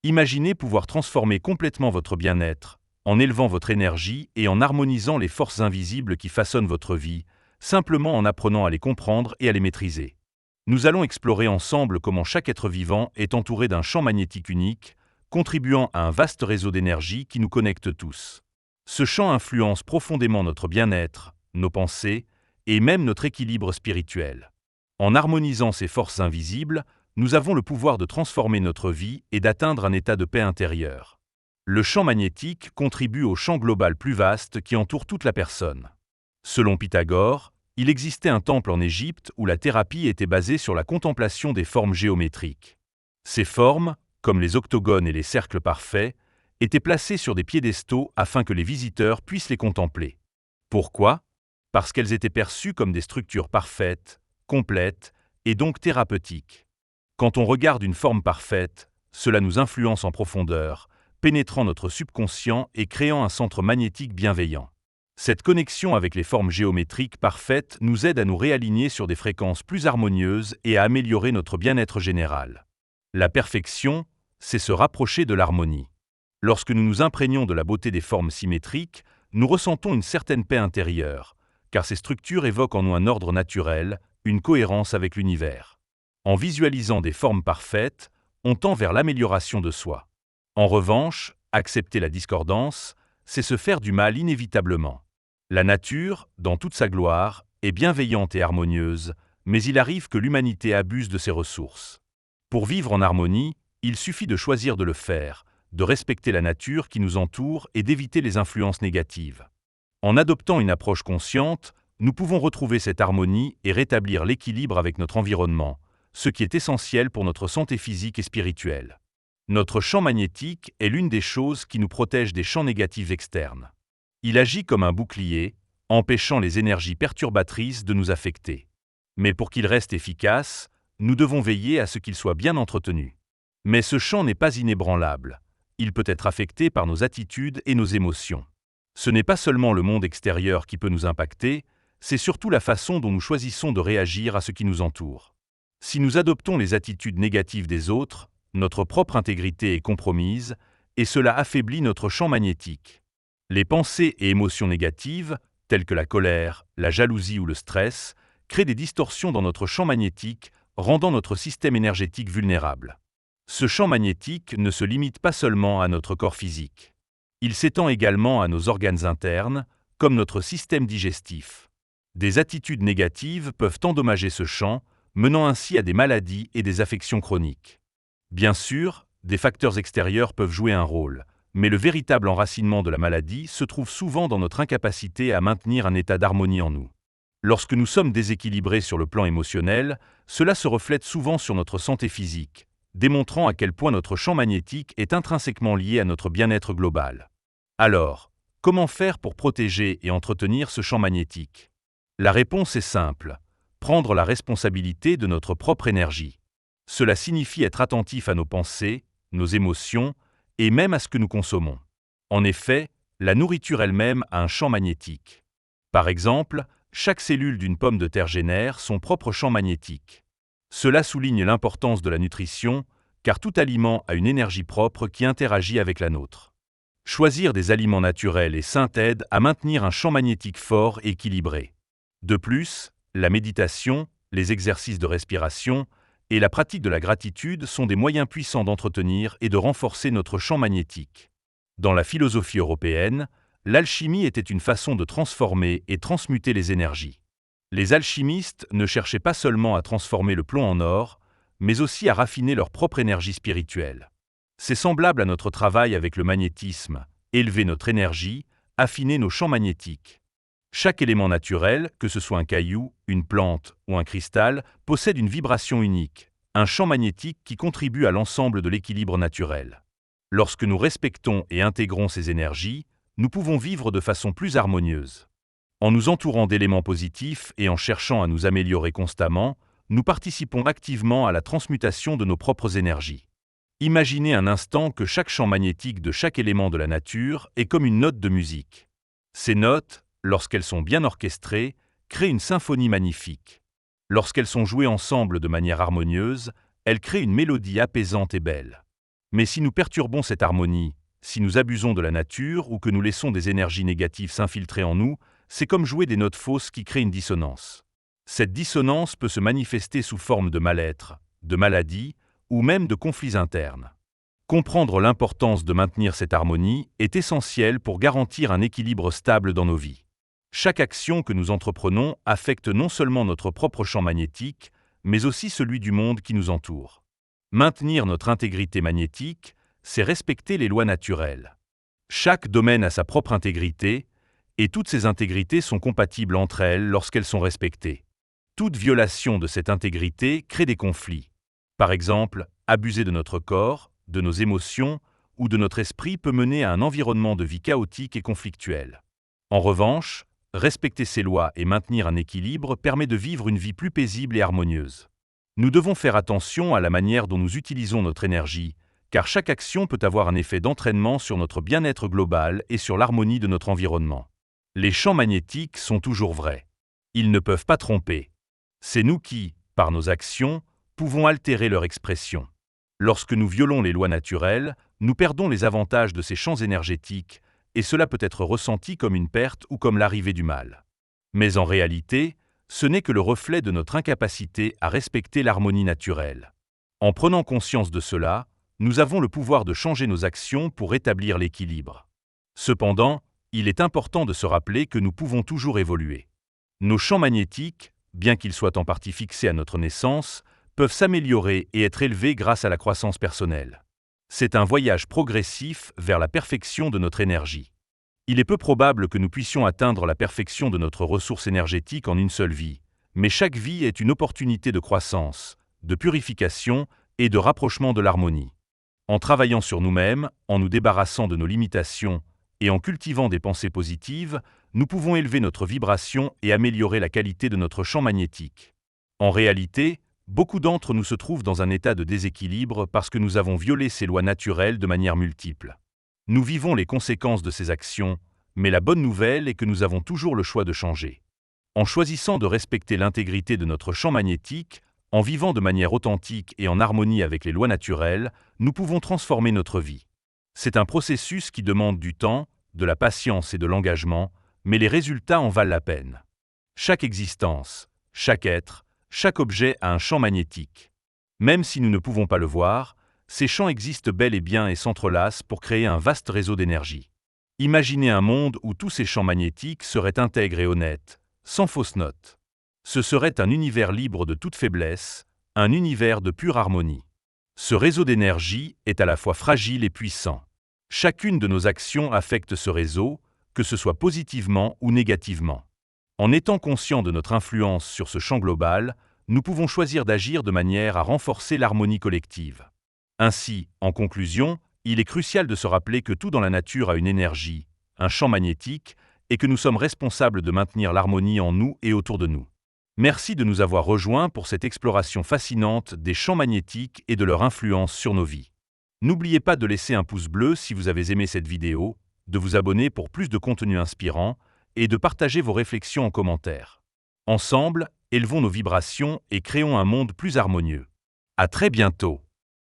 Imaginez pouvoir transformer complètement votre bien-être, en élevant votre énergie et en harmonisant les forces invisibles qui façonnent votre vie, simplement en apprenant à les comprendre et à les maîtriser. Nous allons explorer ensemble comment chaque être vivant est entouré d'un champ magnétique unique, contribuant à un vaste réseau d'énergie qui nous connecte tous. Ce champ influence profondément notre bien-être, nos pensées et même notre équilibre spirituel. En harmonisant ces forces invisibles, nous avons le pouvoir de transformer notre vie et d'atteindre un état de paix intérieure. Le champ magnétique contribue au champ global plus vaste qui entoure toute la personne. Selon Pythagore, il existait un temple en Égypte où la thérapie était basée sur la contemplation des formes géométriques. Ces formes, comme les octogones et les cercles parfaits, étaient placées sur des piédestaux afin que les visiteurs puissent les contempler. Pourquoi ? Parce qu'elles étaient perçues comme des structures parfaites, complètes et donc thérapeutiques. Quand on regarde une forme parfaite, cela nous influence en profondeur, pénétrant notre subconscient et créant un centre magnétique bienveillant. Cette connexion avec les formes géométriques parfaites nous aide à nous réaligner sur des fréquences plus harmonieuses et à améliorer notre bien-être général. La perfection, c'est se rapprocher de l'harmonie. Lorsque nous nous imprégnons de la beauté des formes symétriques, nous ressentons une certaine paix intérieure, car ces structures évoquent en nous un ordre naturel, une cohérence avec l'univers. En visualisant des formes parfaites, on tend vers l'amélioration de soi. En revanche, accepter la discordance, c'est se faire du mal inévitablement. La nature, dans toute sa gloire, est bienveillante et harmonieuse, mais il arrive que l'humanité abuse de ses ressources. Pour vivre en harmonie, il suffit de choisir de le faire, de respecter la nature qui nous entoure et d'éviter les influences négatives. En adoptant une approche consciente, nous pouvons retrouver cette harmonie et rétablir l'équilibre avec notre environnement, ce qui est essentiel pour notre santé physique et spirituelle. Notre champ magnétique est l'une des choses qui nous protège des champs négatifs externes. Il agit comme un bouclier, empêchant les énergies perturbatrices de nous affecter. Mais pour qu'il reste efficace, nous devons veiller à ce qu'il soit bien entretenu. Mais ce champ n'est pas inébranlable. Il peut être affecté par nos attitudes et nos émotions. Ce n'est pas seulement le monde extérieur qui peut nous impacter, c'est surtout la façon dont nous choisissons de réagir à ce qui nous entoure. Si nous adoptons les attitudes négatives des autres, notre propre intégrité est compromise et cela affaiblit notre champ magnétique. Les pensées et émotions négatives, telles que la colère, la jalousie ou le stress, créent des distorsions dans notre champ magnétique, rendant notre système énergétique vulnérable. Ce champ magnétique ne se limite pas seulement à notre corps physique. Il s'étend également à nos organes internes, comme notre système digestif. Des attitudes négatives peuvent endommager ce champ, menant ainsi à des maladies et des affections chroniques. Bien sûr, des facteurs extérieurs peuvent jouer un rôle, mais le véritable enracinement de la maladie se trouve souvent dans notre incapacité à maintenir un état d'harmonie en nous. Lorsque nous sommes déséquilibrés sur le plan émotionnel, cela se reflète souvent sur notre santé physique, démontrant à quel point notre champ magnétique est intrinsèquement lié à notre bien-être global. Alors, comment faire pour protéger et entretenir ce champ magnétique ? La réponse est simple. Prendre la responsabilité de notre propre énergie. Cela signifie être attentif à nos pensées, nos émotions et même à ce que nous consommons. En effet, la nourriture elle-même a un champ magnétique. Par exemple, chaque cellule d'une pomme de terre génère son propre champ magnétique. Cela souligne l'importance de la nutrition, car tout aliment a une énergie propre qui interagit avec la nôtre. Choisir des aliments naturels et sains aide à maintenir un champ magnétique fort et équilibré. De plus, la méditation, les exercices de respiration et la pratique de la gratitude sont des moyens puissants d'entretenir et de renforcer notre champ magnétique. Dans la philosophie européenne, l'alchimie était une façon de transformer et transmuter les énergies. Les alchimistes ne cherchaient pas seulement à transformer le plomb en or, mais aussi à raffiner leur propre énergie spirituelle. C'est semblable à notre travail avec le magnétisme, élever notre énergie, affiner nos champs magnétiques. Chaque élément naturel, que ce soit un caillou, une plante ou un cristal, possède une vibration unique, un champ magnétique qui contribue à l'ensemble de l'équilibre naturel. Lorsque nous respectons et intégrons ces énergies, nous pouvons vivre de façon plus harmonieuse. En nous entourant d'éléments positifs et en cherchant à nous améliorer constamment, nous participons activement à la transmutation de nos propres énergies. Imaginez un instant que chaque champ magnétique de chaque élément de la nature est comme une note de musique. Ces notes, lorsqu'elles sont bien orchestrées, créent une symphonie magnifique. Lorsqu'elles sont jouées ensemble de manière harmonieuse, elles créent une mélodie apaisante et belle. Mais si nous perturbons cette harmonie, si nous abusons de la nature ou que nous laissons des énergies négatives s'infiltrer en nous, c'est comme jouer des notes fausses qui créent une dissonance. Cette dissonance peut se manifester sous forme de mal-être, de maladie ou même de conflits internes. Comprendre l'importance de maintenir cette harmonie est essentiel pour garantir un équilibre stable dans nos vies. Chaque action que nous entreprenons affecte non seulement notre propre champ magnétique, mais aussi celui du monde qui nous entoure. Maintenir notre intégrité magnétique, c'est respecter les lois naturelles. Chaque domaine a sa propre intégrité, et toutes ces intégrités sont compatibles entre elles lorsqu'elles sont respectées. Toute violation de cette intégrité crée des conflits. Par exemple, abuser de notre corps, de nos émotions ou de notre esprit peut mener à un environnement de vie chaotique et conflictuel. En revanche, respecter ces lois et maintenir un équilibre permet de vivre une vie plus paisible et harmonieuse. Nous devons faire attention à la manière dont nous utilisons notre énergie, car chaque action peut avoir un effet d'entraînement sur notre bien-être global et sur l'harmonie de notre environnement. Les champs magnétiques sont toujours vrais. Ils ne peuvent pas tromper. C'est nous qui, par nos actions, pouvons altérer leur expression. Lorsque nous violons les lois naturelles, nous perdons les avantages de ces champs énergétiques, et cela peut être ressenti comme une perte ou comme l'arrivée du mal. Mais en réalité, ce n'est que le reflet de notre incapacité à respecter l'harmonie naturelle. En prenant conscience de cela, nous avons le pouvoir de changer nos actions pour rétablir l'équilibre. Cependant, il est important de se rappeler que nous pouvons toujours évoluer. Nos champs magnétiques, bien qu'ils soient en partie fixés à notre naissance, peuvent s'améliorer et être élevés grâce à la croissance personnelle. C'est un voyage progressif vers la perfection de notre énergie. Il est peu probable que nous puissions atteindre la perfection de notre ressource énergétique en une seule vie, mais chaque vie est une opportunité de croissance, de purification et de rapprochement de l'harmonie. En travaillant sur nous-mêmes, en nous débarrassant de nos limitations et en cultivant des pensées positives, nous pouvons élever notre vibration et améliorer la qualité de notre champ magnétique. En réalité, beaucoup d'entre nous se trouvent dans un état de déséquilibre parce que nous avons violé ces lois naturelles de manière multiple. Nous vivons les conséquences de ces actions, mais la bonne nouvelle est que nous avons toujours le choix de changer. En choisissant de respecter l'intégrité de notre champ magnétique, en vivant de manière authentique et en harmonie avec les lois naturelles, nous pouvons transformer notre vie. C'est un processus qui demande du temps, de la patience et de l'engagement, mais les résultats en valent la peine. Chaque existence, chaque être, chaque objet a un champ magnétique. Même si nous ne pouvons pas le voir, ces champs existent bel et bien et s'entrelacent pour créer un vaste réseau d'énergie. Imaginez un monde où tous ces champs magnétiques seraient intègres et honnêtes, sans fausses notes. Ce serait un univers libre de toute faiblesse, un univers de pure harmonie. Ce réseau d'énergie est à la fois fragile et puissant. Chacune de nos actions affecte ce réseau, que ce soit positivement ou négativement. En étant conscient de notre influence sur ce champ global, nous pouvons choisir d'agir de manière à renforcer l'harmonie collective. Ainsi, en conclusion, il est crucial de se rappeler que tout dans la nature a une énergie, un champ magnétique, et que nous sommes responsables de maintenir l'harmonie en nous et autour de nous. Merci de nous avoir rejoints pour cette exploration fascinante des champs magnétiques et de leur influence sur nos vies. N'oubliez pas de laisser un pouce bleu si vous avez aimé cette vidéo, de vous abonner pour plus de contenu inspirant et de partager vos réflexions en commentaire. Ensemble, élevons nos vibrations et créons un monde plus harmonieux. À très bientôt!